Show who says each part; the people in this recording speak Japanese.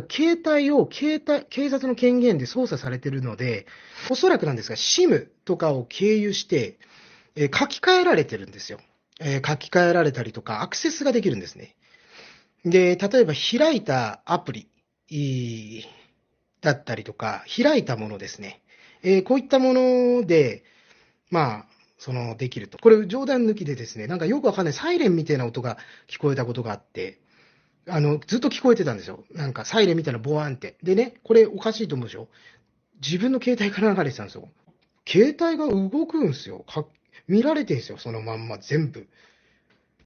Speaker 1: かく携帯を警察の権限で操作されてるので、おそらくなんですが、SIM とかを経由して、書き換えられてるんですよ。書き換えられたりとか、アクセスができるんですね。で、例えば開いたアプリだったりとか、開いたものですね。こういったもので、まあ、できると。これ冗談抜きでですね、なんかよくわかんないサイレンみたいな音が聞こえたことがあって、ずっと聞こえてたんですよ。なんかサイレンみたいなボワーンって。でね、これおかしいと思うでしょ？自分の携帯から流れてたんですよ。携帯が動くんですよ。見られてるんですよ、そのまんま全部。